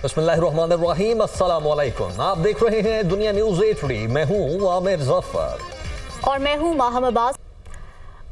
बिस्मिल्लाहिर्रहमानिर्रहीम, अस्सलाम वालेकुम। आप देख रहे हैं दुनिया न्यूज़ 8 मैं हूं आमिर जफर और मैं हूं माहम अब्बास।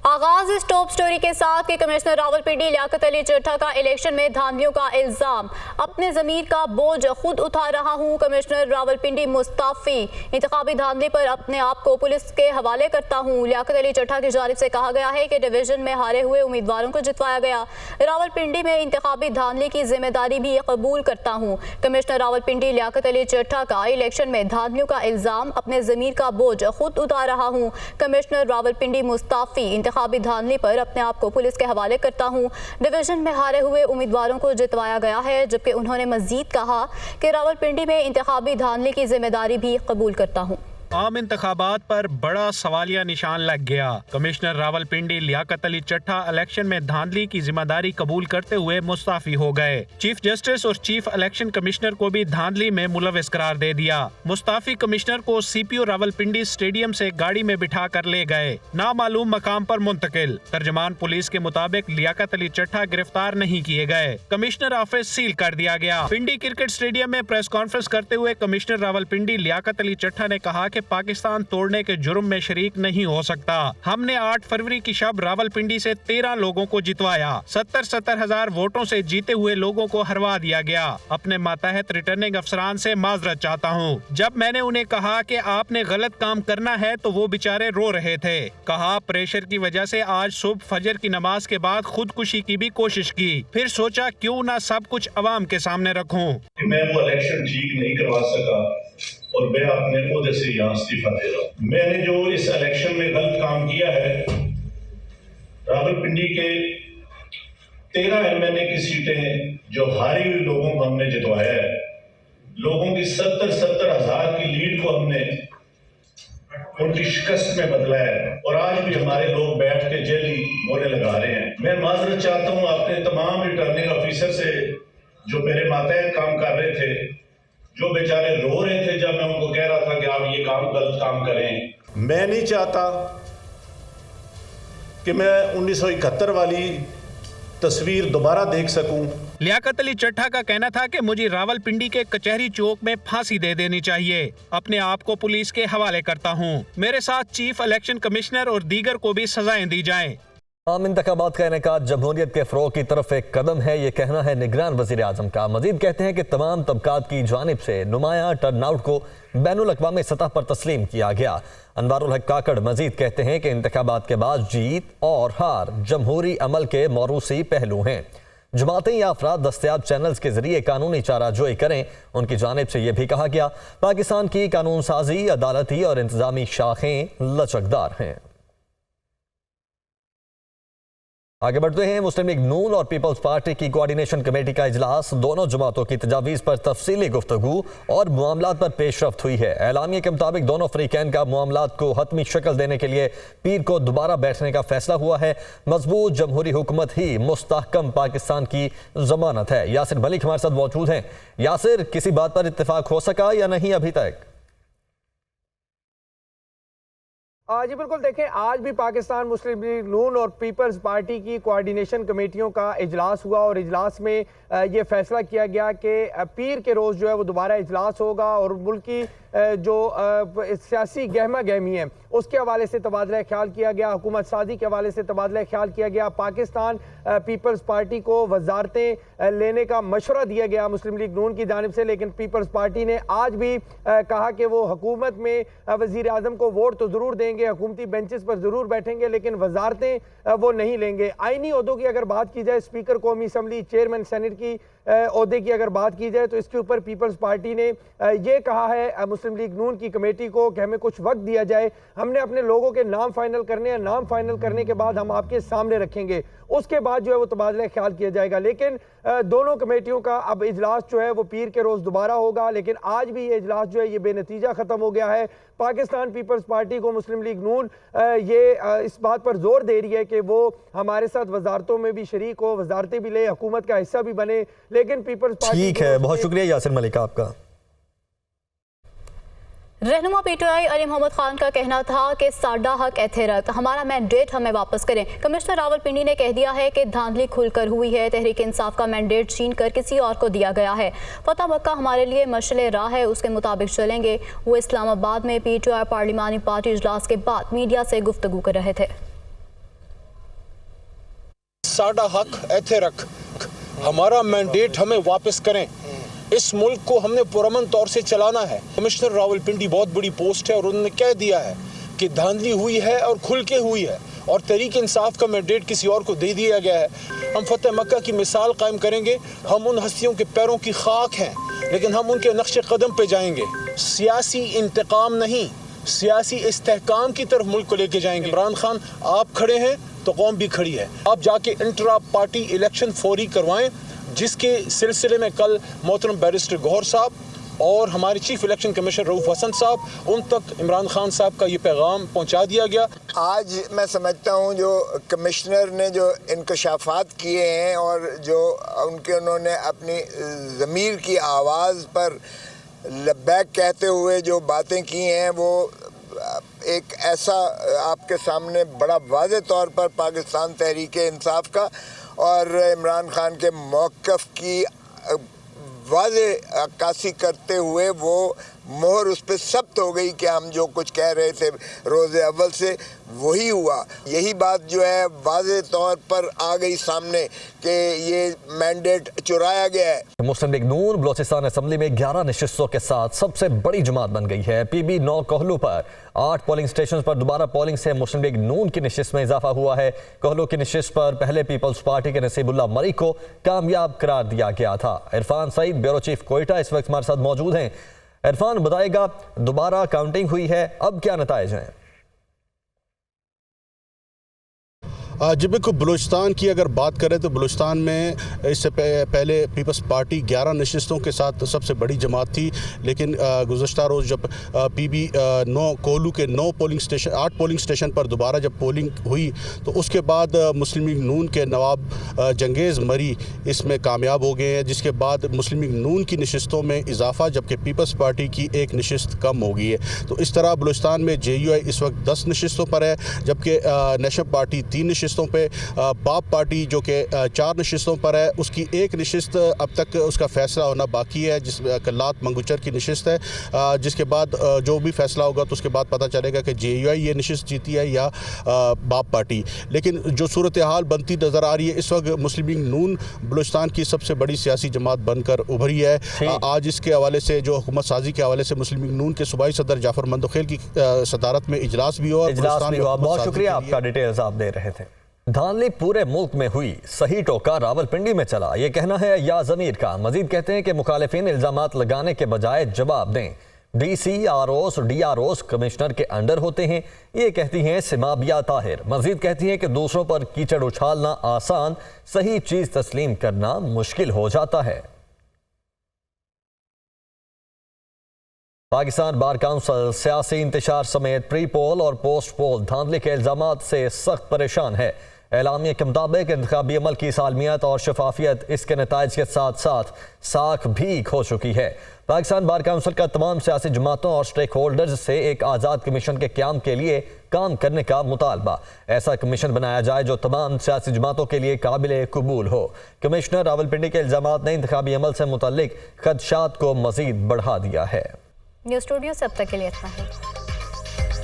आगाज इस टॉप स्टोरी के साथ कि कमिश्नर रावलपिंडी लियाकत अली चड्ढा का इलेक्शन में धांधलियों का इल्जाम। अपने ज़मीर का बोझ खुद उठा रहा हूं, कमिश्नर रावलपिंडी मुस्ताफ़ी। इंतखाबी धांधली पर अपने आप को पुलिस के हवाले करता हूं। लियाकत अली चड्ढा की जानिब से कहा गया है कि डिवीजन में हारे हुए उम्मीदवारों को जितवाया गया। रावलपिंडी में इंतखाबी धांधली की जिम्मेदारी भी कबूल करता हूं। कमिश्नर रावलपिंडी लियाकत अली चड्ढा का इलेक्शन में धांधलियों का इल्जाम। अपने ज़मीर का बोझ खुद उठा रहा हूं, कमिश्नर रावलपिंडी मुस्ताफ़ी। इंतखाबी धांधली पर अपने आप को पुलिस के हवाले करता हूं। डिवीजन में हारे हुए उम्मीदवारों को जितवाया गया है, जबकि उन्होंने मजीद कहा कि रावलपिंडी में इंतखाबी धांधली की जिम्मेदारी भी कबूल करता हूं। आम इंतखाबात पर बड़ा सवालिया निशान लग गया। कमिश्नर रावलपिंडी लियाकत अली चड्ढा इलेक्शन में धांधली की जिम्मेदारी कबूल करते हुए मुस्ताफी हो गए। चीफ जस्टिस और चीफ इलेक्शन कमिश्नर को भी धांधली में मुलविस करार दे दिया। मुस्ताफी कमिश्नर को सीपीओ रावलपिंडी स्टेडियम से गाड़ी में बिठा कर ले गए, नामालूम मकाम पर मुंतकिल। तर्जमान पुलिस के मुताबिक लियाकत अली चड्ढा गिरफ्तार नहीं किए गए। कमिश्नर ऑफिस सील कर दिया गया। पिंडी क्रिकेट स्टेडियम में प्रेस कॉन्फ्रेंस करते हुए कमिश्नर रावलपिंडी लियाकत अली चड्ढा ने कहा कि पाकिस्तान तोड़ने के जुर्म में शरीक नहीं हो सकता। हमने 8 फरवरी की शब रावलपिंडी से 13 लोगों को जितवाया। 70 हजार वोटों से जीते हुए लोगों को हरवा दिया गया। अपने मातहत रिटर्निंग अफसरान से माजरत चाहता हूँ। जब मैंने उन्हें कहा कि आपने गलत काम करना है तो वो बेचारे रो रहे थे। कहा प्रेशर की वजह से आज सुबह फजर की नमाज के बाद खुदकुशी की भी कोशिश की। फिर सोचा क्यों ना सब कुछ अवाम के सामने रखूं। मैं वो इलेक्शन ठीक नहीं करवा सका और मैं अपने ओहदे से यहाँ इस्तीफा दे रहा हूँ। मैंने जो इस इलेक्शन में गलत काम किया है, रावलपिंडी के 13 एमएनए की सीटें जो हारी हुई लोगों को हमने जितवाया है। लोगों की 70 हजार की लीड को हमने उनकी शिकस्त में बदला है और आज भी हमारे लोग बैठ के जेली मोरे लगा रहे हैं। मैं माजरत चाहता हूँ अपने तमाम रिटर्निंग ऑफिसर से जो मेरे मातहत काम कर रहे थे, जो बेचारे रो रहे थे जब मैं उनको कह रहा था कि आप ये काम गलत काम करें। मैं नहीं चाहता कि मैं 1971 वाली तस्वीर दोबारा देख सकूं। लियाकत अली चड्ढा का कहना था कि मुझे रावलपिंडी के कचहरी चौक में फांसी दे देनी चाहिए। अपने आप को पुलिस के हवाले करता हूं। मेरे साथ चीफ इलेक्शन कमिश्नर और दीगर को भी सजाएं दी जाएं। आम इंतखाबात का इनेकाद जमहूरियत के फ़रोग़ की तरफ एक कदम है, ये कहना है निगरान वज़ीर आज़म का। मजीद कहते हैं कि तमाम तबकात की जानिब से नुमाया टर्नआउट को बैनुल अक़वामी सतह पर तस्लीम किया गया। अनवारुल हक काकड़ मजीद कहते हैं कि इंतखाबात के बाद जीत और हार जमहूरी अमल के मौरूसी पहलू हैं। जमातें या अफराद दस्तयाब चैनल्स के जरिए कानूनी चाराजोई करें। उनकी जानिब से यह भी कहा गया पाकिस्तान की कानून साजी, अदालती और इंतजामी शाखें लचकदार हैं। आगे बढ़ते हैं। मुस्लिम लीग नून और पीपल्स पार्टी की कोऑर्डिनेशन कमेटी का इजलास। दोनों जमातों की तजावीज़ पर तफसीली गुफ्तगू और मामलात पर पेशरफ्त हुई है। एलामिया के मुताबिक दोनों फरीकैन का मामलात को हतमी शक्ल देने के लिए पीर को दोबारा बैठने का फैसला हुआ है। मजबूत जमहूरी हुकूमत ही मुस्तहकम पाकिस्तान की जमानत है। यासिर मलिक हमारे साथ मौजूद हैं। यासिर, किसी बात पर इत्तेफाक हो सका या नहीं अभी तक? जी बिल्कुल, देखें आज भी पाकिस्तान मुस्लिम लीग नून और पीपल्स पार्टी की कोऑर्डिनेशन कमेटियों का इजलास हुआ और इजलास में ये फैसला किया गया कि पीर के रोज़ जो है वो दोबारा इजलास होगा और मुल्क की जो सियासी गहमा गहमी है उसके हवाले से तबादला ख्याल किया गया। हुकूमत साजी के हवाले से तबादला ख्याल किया गया। पाकिस्तान पीपल्स पार्टी को वजारतें लेने का मशवरा दिया गया मुस्लिम लीग नून की जानिब से, लेकिन पीपल्स पार्टी ने आज भी कहा कि वो हुकूमत में वज़ीर आज़म को वोट तो ज़रूर देंगे, हुकूमती बेंचेस पर ज़रूर बैठेंगे, लेकिन वजारतें वो नहीं लेंगे। आइनी ओहदों की अगर बात की जाए, स्पीकर कौमी असम्बली, चेयरमैन सेनेट की ओहदे की अगर बात की जाए तो इसके ऊपर पीपल्स पार्टी ने ये कहा है मुस्लिम लीग नून की कमेटी को कि हमें कुछ वक्त दिया जाए, हमने अपने लोगों के नाम फाइनल करने हैं, नाम फाइनल करने के बाद हम आपके सामने रखेंगे, उसके बाद जो है वो तबादला ख्याल किया जाएगा। लेकिन दोनों कमेटियों का अब इजलास जो है वो पीर के रोज़ दोबारा होगा, लेकिन आज भी ये इजलास जो है ये बेनतीजा ख़त्म हो गया है। पाकिस्तान पीपल्स पार्टी को मुस्लिम लीग नून ये इस बात पर जोर दे रही है कि वो हमारे साथ वजारतों में भी शरीक हो, वजारतें भी ले, हुकूमत का हिस्सा भी बने, लेकिन पीपल्स पार्टी ठीक है। बहुत शुक्रिया यासिर मलिक आपका। रहनुमा पीटीआई अली मोहम्मद खान का कहना था कि साडा हक एथे रख, हमारा मैंडेट हमें वापस करें। कमिश्नर रावलपिंडी ने कह दिया है कि धांधली खुलकर हुई है, तहरीक इंसाफ का मैंडेट छीन कर किसी और को दिया गया है। फतह मक्का हमारे लिए मशले राह है, उसके मुताबिक चलेंगे। वो इस्लामाबाद में पीटीआई पार्लिमानी पार्टी इजलास के बाद मीडिया से गुफ्तगू कर रहे थे। साडा हक एथे रख, हमारा मैंडेट हमें वापस करें। इस मुल्क को हमने पुरअमन तौर से चलाना है। कमिश्नर रावलपिंडी बहुत बड़ी पोस्ट है और उन्होंने कह दिया है कि धांधली हुई है और खुल के हुई है और तहरीक इंसाफ का मैंडेट किसी और को दे दिया गया है। हम फतेह मक्का की मिसाल कायम करेंगे। हम उन हस्तियों के पैरों की खाक हैं, लेकिन हम उनके नक्शे कदम पे जाएंगे। सियासी इंतकाम नहीं, सियासी इस्तेहकाम की तरफ मुल्क को लेके जाएंगे। इमरान खान आप खड़े हैं तो कौम भी खड़ी है। आप जाके इंट्रा पार्टी इलेक्शन फौरी करवाएं, जिसके सिलसिले में कल मोहतरम बैरिस्टर गौहर साहब और हमारे chief election commissioner Rauf Hasan साहब, उन तक इमरान खान साहब का ये पैगाम पहुंचा दिया गया। आज मैं समझता हूं जो कमिश्नर ने जो इंकशाफात किए हैं और जो उन्होंने अपनी ज़मीर की आवाज़ पर लब्बैक कहते हुए जो बातें की हैं, वो एक ऐसा आपके सामने बड़ा वाज़े तौर पर पाकिस्तान तहरीक इंसाफ का और इमरान खान के मौक़िफ़ की वाज़े अक्कासी करते हुए वो मोहर उस पर सख्त हो गई कि हम जो कुछ कह रहे थे रोज़े अव्वल से वही हुआ। यही बात जो है वाज़े तौर पर आ गई सामने कि ये मैंडेट चुराया गया है। मुस्लिम लीग नून बलोचिस्तान असम्बली में 11 नशिस्तों के साथ सबसे बड़ी जमात बन गई है। PB 9 कोहलू पर 8 पोलिंग स्टेशन पर दोबारा पोलिंग से मुस्लिम लीग नून की नशिस्त में इजाफा हुआ है। कोहलू की नशिस्त पर पहले पीपल्स पार्टी के नसीबुल्लाह मरी को कामयाब करार दिया गया था। इरफान सईद ब्यूरो चीफ कोयटा इस वक्त हमारे साथ मौजूद हैं। इरफान बताएगा, दोबारा काउंटिंग हुई है, अब क्या नताइज हैं? जी बिल्कुल, बलूचिस्तान की अगर बात करें तो बलूचिस्तान में इससे पहले पीपल्स पार्टी 11 नशिस्तों के साथ सबसे बड़ी जमात थी, लेकिन गुज़श्ता रोज़ जब PB 9 कोहलू के 8 पोलिंग स्टेशन पर दोबारा जब पोलिंग हुई तो उसके बाद मुस्लिम लीग नून के नवाब जंगेज़ मरी इसमें कामयाब हो गए हैं, जिसके बाद मुस्लिम लीग नून की नशिस्तों में इजाफा, जबकि पीपल्स पार्टी की एक नशिस्त कम हो गई है। तो इस तरह बलूचिस्तान में JUI इस वक्त 10 नशिस्तों पर है, जबकि नेशनल पार्टी 3 नशिस्तों पे, बाप पार्टी जो कि 4 नशिस्तों पर है, उसकी एक नशिस्त अब तक उसका फैसला होना बाकी है, जिस कल्लात मंगूचर की नशिस्त है, जिसके बाद जो भी फैसला होगा तो उसके बाद पता चलेगा कि JUI ये नशिस्त जीती है या बाप पार्टी। लेकिन जो सूरत हाल बनती नज़र आ रही है इस वक्त, मुस्लिम लीग नून बलूचिस्तान की सबसे बड़ी सियासी जमात बनकर उभरी है। आज इसके हवाले से जो हुकूमत साजी के हवाले से मुस्लिम लीग नून के सूबाई सदर जाफर मंदोखेल की सदारत में इजलास भी हुआ। बहुत शुक्रिया, आपका डिटेल्स आप दे रहे थे। धांधली पूरे मुल्क में हुई, सही टोका रावलपिंडी में चला, ये कहना है या ज़मीर का। मजीद कहते हैं कि मुखालिफिन इल्जामात लगाने के बजाय जवाब दें। DC, ROs, DROs कमिश्नर के अंडर होते हैं, ये कहती हैं सिमाबिया ताहिर। मजीद कहती हैं कि दूसरों पर कीचड़ उछालना आसान, सही चीज तस्लीम करना मुश्किल हो जाता है। पाकिस्तान बार काउंसिल सियासी इंतशार समेत प्री पोल और पोस्ट पोल धांधली के इल्जामात से सख्त परेशान है। एलामिया के मुताबिक इंतखाबी अमल की सालमियत और शफाफियत इसके नताइज के साथ साथ साख भीग हो चुकी है। पाकिस्तान बार काउंसिल का तमाम सियासी जमातों और स्टेक होल्डर्स से एक आज़ाद कमीशन के क़याम के लिए काम करने का मुतालबा। ऐसा कमीशन बनाया जाए जो तमाम सियासी जमातों के लिए काबिल कबूल हो। कमिश्नर रावलपिंडी के इल्जामात ने इंतखाबी अमल से मुतल्लिक खदशात को मजीद बढ़ा दिया है। न्यूज़ स्टूडियो से अब तक के लिए इतना ही।